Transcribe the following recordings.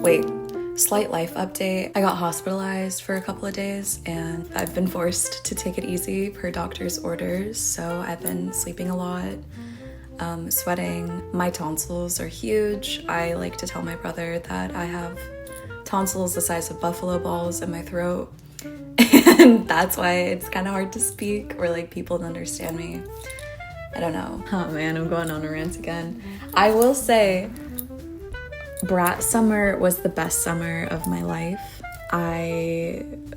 Wait, slight life update. I got hospitalized for a couple of days and I've been forced to take it easy per doctor's orders. So I've been sleeping a lot, sweating. My tonsils are huge. I like to tell my brother that I have tonsils the size of buffalo balls in my throat. And that's why it's kind of hard to speak or like people to understand me. I don't know. Oh man, I'm going on a rant again. I will say brat summer was the best summer of my life,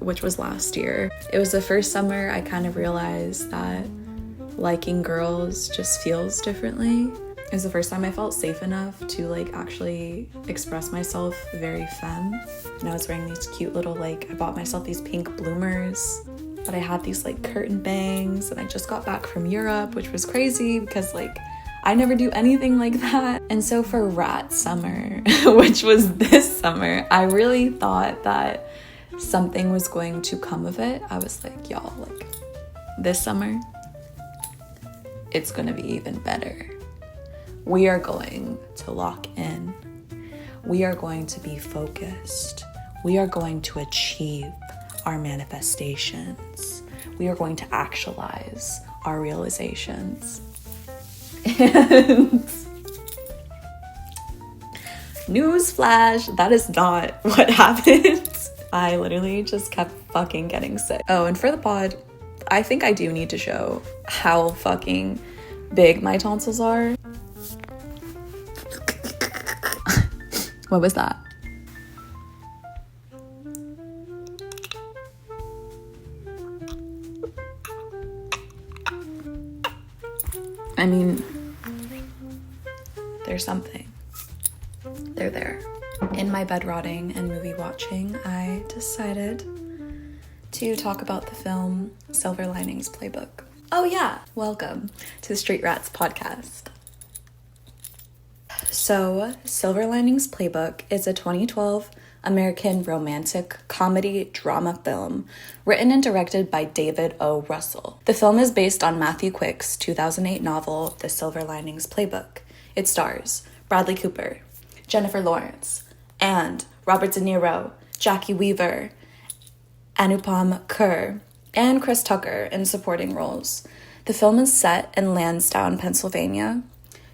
which was last year. It was the first summer I kind of realized that liking girls just feels differently. It was the first time I felt safe enough to like actually express myself very femme. And I was wearing these cute little I bought myself these pink bloomers, but I had these like curtain bangs, and I just got back from Europe, which was crazy because I never do anything like that. And so for rat summer, which was this summer, I really thought that something was going to come of it. I was like, y'all, this summer, it's gonna be even better. We are going to lock in. We are going to be focused. We are going to achieve our manifestations. We are going to actualize our realizations. And newsflash, that is not what happened. I literally just kept fucking getting sick. Oh, and for the pod, I think I do need to show how fucking big my tonsils are. What was that? I mean, there's something. They're there. In my bed rotting and movie watching, I decided to talk about the film Silver Linings Playbook. Oh yeah, welcome to the Street Rats podcast. So, Silver Linings Playbook is a 2012 American romantic comedy drama film written and directed by David O. Russell. The film is based on Matthew Quick's 2008 novel, The Silver Linings Playbook. It stars Bradley Cooper, Jennifer Lawrence, and Robert De Niro, Jackie Weaver, Anupam Kher, and Chris Tucker in supporting roles. The film is set in Lansdowne, Pennsylvania.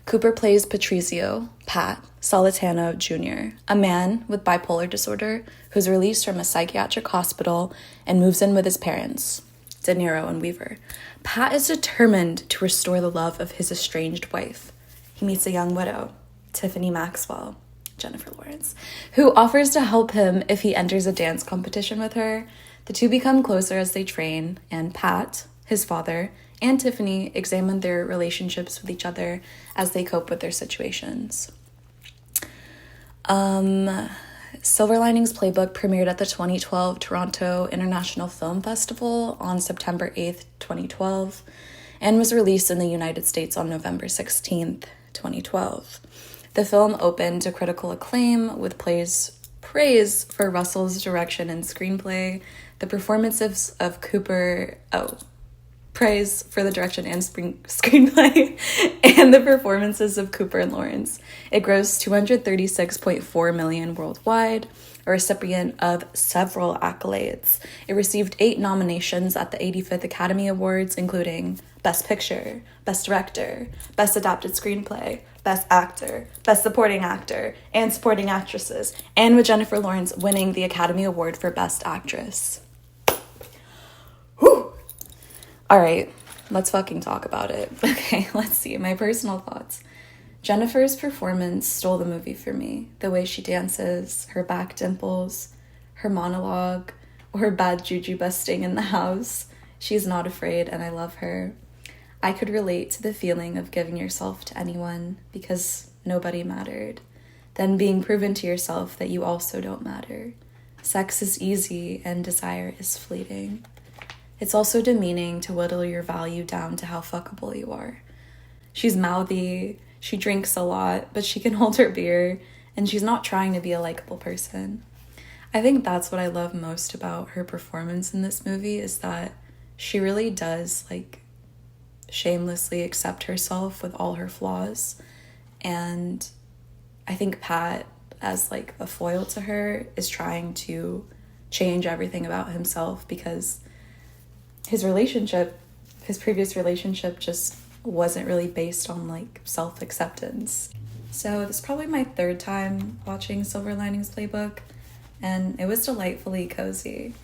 Cooper plays Patrizio, Pat Solitano Jr., a man with bipolar disorder who's released from a psychiatric hospital and moves in with his parents, De Niro and Weaver. Pat is determined to restore the love of his estranged wife. He meets a young widow, Tiffany Maxwell, Jennifer Lawrence, who offers to help him if he enters a dance competition with her. The two become closer as they train, and Pat, his father, and Tiffany examine their relationships with each other as they cope with their situations. Silver Linings Playbook premiered at the 2012 Toronto International Film Festival on September 8th, 2012, and was released in the United States on November 16th, 2012. The film opened to critical acclaim with praise for Russell's direction and screenplay, the performances of Cooper... praise for the direction and screenplay and the performances of Cooper and Lawrence. It grossed $236.4 million worldwide, a recipient of several accolades. It received 8 nominations at the 85th Academy Awards, including Best Picture, Best Director, Best Adapted Screenplay, Best Actor, Best Supporting Actor, and Supporting Actresses, and with Jennifer Lawrence winning the Academy Award for Best Actress. Whew! All right, let's fucking talk about it. Okay, let's see. My personal thoughts. Jennifer's performance stole the movie for me. The way she dances, her back dimples, her monologue, or her bad juju busting in the house. She's not afraid, and I love her. I could relate to the feeling of giving yourself to anyone because nobody mattered. Then being proven to yourself that you also don't matter. Sex is easy and desire is fleeting. It's also demeaning to whittle your value down to how fuckable you are. She's mouthy, she drinks a lot, but she can hold her beer, and she's not trying to be a likable person. I think that's what I love most about her performance in this movie, is that she really does, shamelessly accept herself with all her flaws. And I think Pat as like a foil to her, is trying to change everything about himself because his previous relationship just wasn't really based on like self-acceptance. So this is probably my third time watching Silver Linings Playbook, and it was delightfully cozy.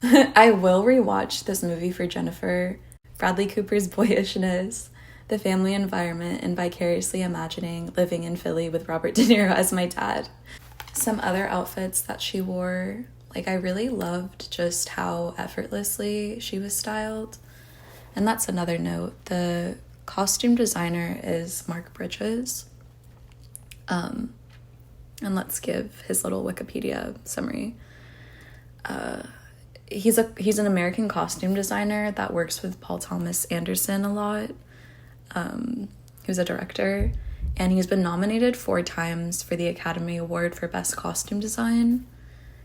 I will rewatch this movie for Jennifer. Bradley Cooper's boyishness, the family environment, and vicariously imagining living in Philly with Robert De Niro as my dad. Some other outfits that she wore, like I really loved just how effortlessly she was styled. And that's another note. The costume designer is Mark Bridges. And let's give his little Wikipedia summary. He's an American costume designer that works with Paul Thomas Anderson a lot, who's a director, and he's been nominated 4 times for the Academy Award for Best Costume Design.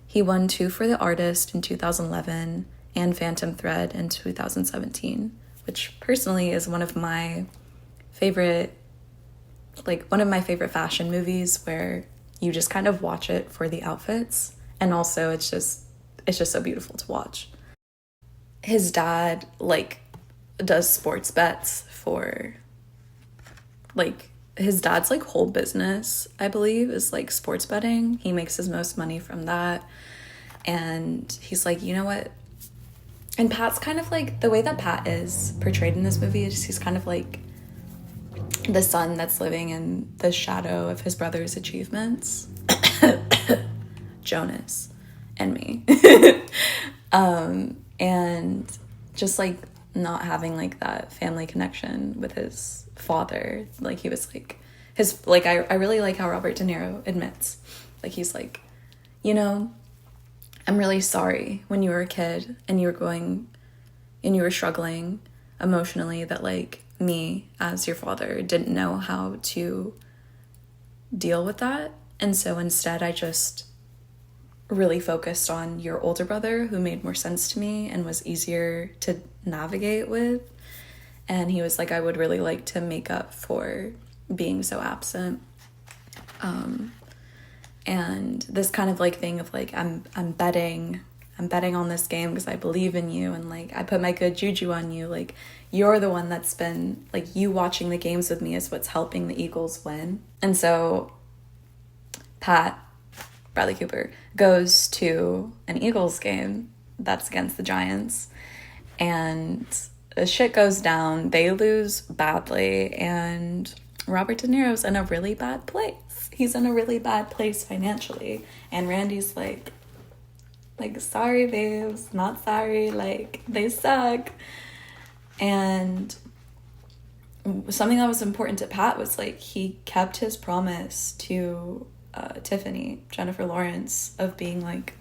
He won 2 for The Artist in 2011 and Phantom Thread in 2017, which personally is one of my favorite fashion movies where you just kind of watch it for the outfits, and also it's just so beautiful to watch. His dad like does sports bets for like his dad's like whole business, I believe, is like sports betting. He makes his most money from that, and he's like, you know what? And Pat's kind of like, the way that Pat is portrayed in this movie is he's kind of like the son that's living in the shadow of his brother's achievements. Jonas and me. And just like not having like that family connection with his father. Like he was like I really like how Robert De Niro admits, like he's like, you know, I'm really sorry when you were a kid and you were struggling emotionally, that like me as your father didn't know how to deal with that. And so instead I just really focused on your older brother, who made more sense to me and was easier to navigate with. And he was like, I would really like to make up for being so absent. And this kind of like thing of like, I'm betting on this game because I believe in you, and like I put my good juju on you. Like you're the one that's been like, you watching the games with me is what's helping the Eagles win. And so Bradley Cooper goes to an Eagles game that's against the Giants, and the shit goes down. They lose badly, and Robert De Niro's in a really bad place. He's in a really bad place financially, and Randy's like, sorry babes, not sorry, like they suck. And something that was important to Pat was like, he kept his promise to Tiffany, Jennifer Lawrence, of being like,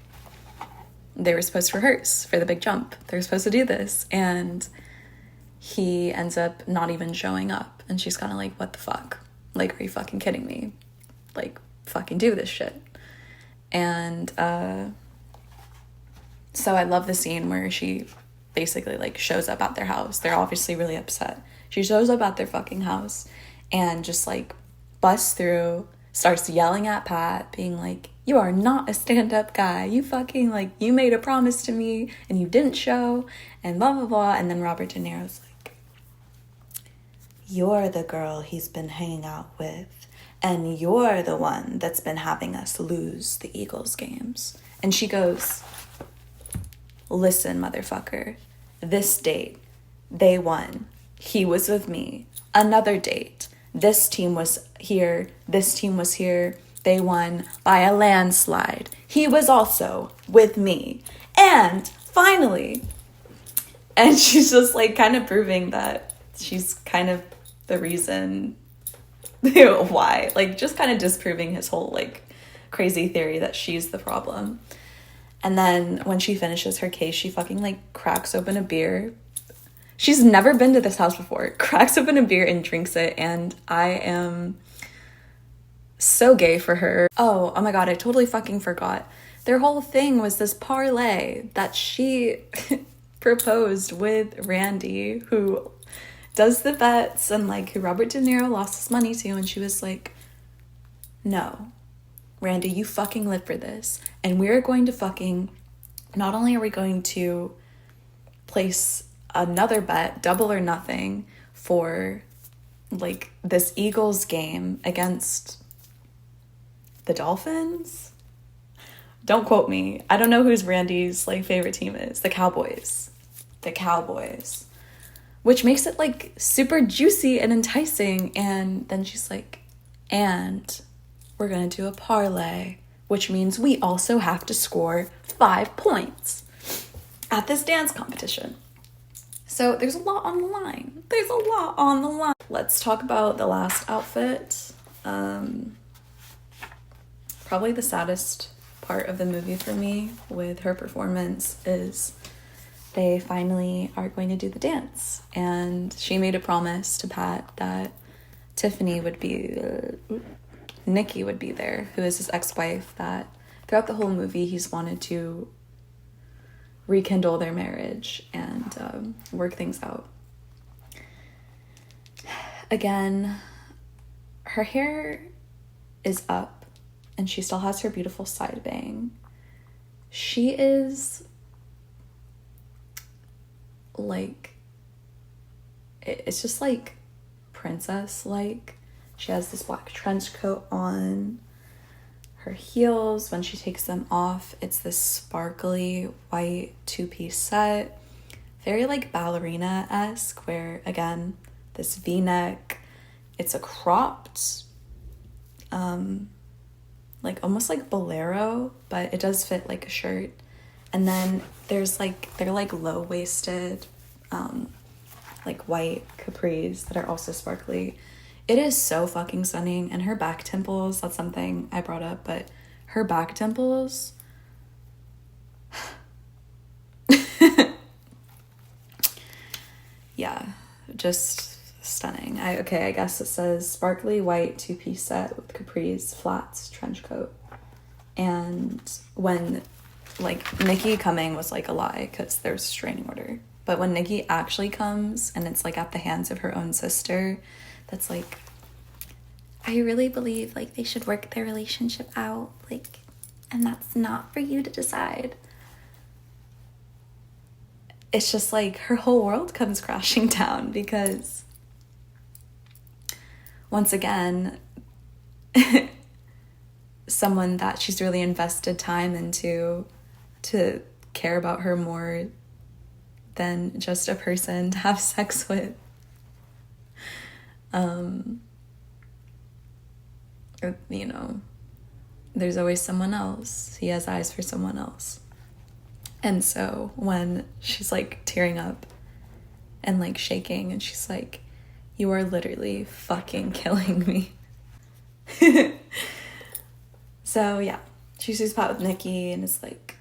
they were supposed to rehearse for the big jump, they were supposed to do this, and he ends up not even showing up, and she's kind of like, what the fuck, like, are you fucking kidding me, like, fucking do this shit. And so I love the scene where she basically like shows up at their house. They're obviously really upset. She shows up at their fucking house and just like busts through, starts yelling at Pat, being like, you are not a stand-up guy. You fucking like, you made a promise to me and you didn't show, and blah, blah, blah. And then Robert De Niro's like, you're the girl he's been hanging out with, and you're the one that's been having us lose the Eagles games. And she goes, listen, motherfucker, this date, they won. He was with me. Another date, this team was here, they won by a landslide. He was also with me. And finally, and she's just like kind of proving that she's kind of the reason why, like just kind of disproving his whole like crazy theory that she's the problem. And then when she finishes her case, she fucking like cracks open a beer. She's never been to this house before. Cracks open a beer and drinks it, and I am so gay for her. Oh my god, I totally fucking forgot. Their whole thing was this parlay that she proposed with Randy, who does the bets and like who Robert De Niro lost his money to, and she was like, no, Randy, you fucking live for this. And we're going to fucking, not only are we going to place another bet, double or nothing, for like this Eagles game against the Dolphins. Don't quote me. I don't know who's Randy's like favorite team is. The Cowboys. The Cowboys. Which makes it like super juicy and enticing. And then she's like, and we're gonna do a parlay, which means we also have to score 5 points at this dance competition. So there's a lot on the line. There's a lot on the line. Let's talk about the last outfit. Probably the saddest part of the movie for me with her performance is they finally are going to do the dance. And she made a promise to Pat that Tiffany would be, Nikki would be there, who is his ex-wife, that throughout the whole movie he's wanted to rekindle their marriage and work things out. Again, her hair is up and she still has her beautiful side bang. She is like, it's just like princess-like. She has this black trench coat on. Her heels, when she takes them off, it's this sparkly white 2-piece set. Very like ballerina-esque, where again, this V-neck, it's a cropped, like almost like bolero, but it does fit like a shirt. And then there's like, they're like low-waisted, like white capris that are also sparkly. It is so fucking stunning. And her back temples, that's something I brought up, but her back temples, yeah, just stunning. I guess it says sparkly white 2-piece set with capris, flats, trench coat. And when, like, Nikki coming was like a lie because there's a restraining order. But when Nikki actually comes and it's like at the hands of her own sister, that's like, I really believe like they should work their relationship out, like, and that's not for you to decide. It's just like her whole world comes crashing down because once again, someone that she's really invested time into to care about her more than just a person to have sex with. You know, there's always someone else. He has eyes for someone else. And so when she's like tearing up and like shaking and she's like, you are literally fucking killing me. So yeah, she sees Pat with Nikki and it's like,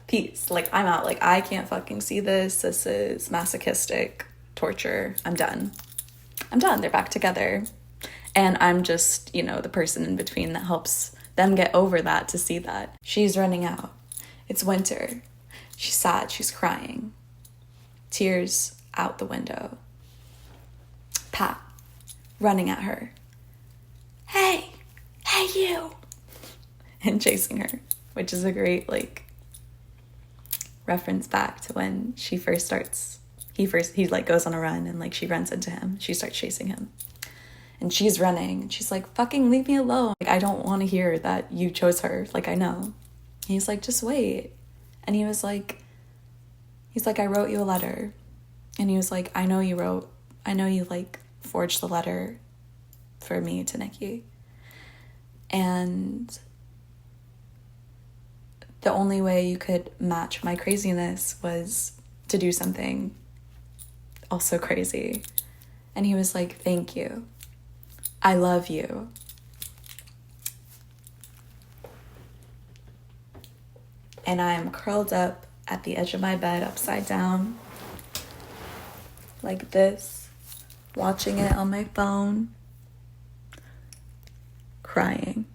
peace. Like, I'm out. Like, I can't fucking see this. This is masochistic torture. I'm done. They're back together. And I'm just, you know, the person in between that helps them get over that to see that. She's running out. It's winter. She's sad. She's crying. Tears out the window. Pat running at her. Hey you. And chasing her, which is a great, like, reference back to when she first starts. He like goes on a run and like she runs into him. She starts chasing him. And she's running. And she's like, fucking leave me alone. Like, I don't want to hear that you chose her. Like, I know. And he's like, just wait. And he's like, I wrote you a letter. And he was like, I know you like forged the letter for me to Nikki. And the only way you could match my craziness was to do something also crazy. And he was like, thank you. I love you. And I am curled up at the edge of my bed, upside down, like this, watching it on my phone, crying.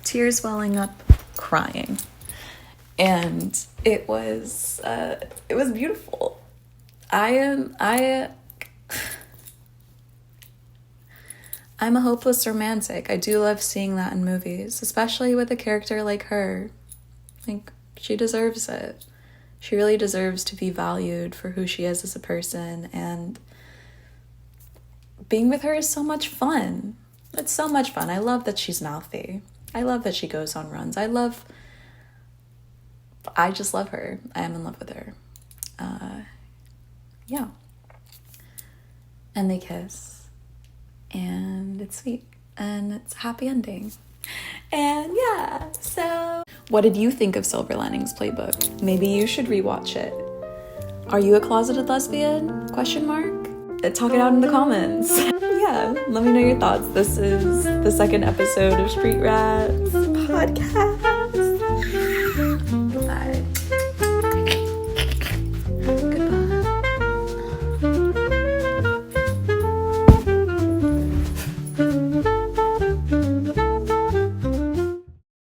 Tears welling up, crying. And it was beautiful. I'm a hopeless romantic. I do love seeing that in movies, especially with a character like her. Like, she deserves it. She really deserves to be valued for who she is as a person, and being with her is so much fun. It's so much fun. I love that she's mouthy. I love that she goes on runs. I just love her. I am in love with her. Yeah. And they kiss. And it's sweet. And it's a happy ending. And yeah, so what did you think of Silver Linings Playbook? Maybe you should rewatch it. Are you a closeted lesbian? Question mark? Talk it out in the comments. Yeah, let me know your thoughts. This is the second episode of Street Rats Podcast.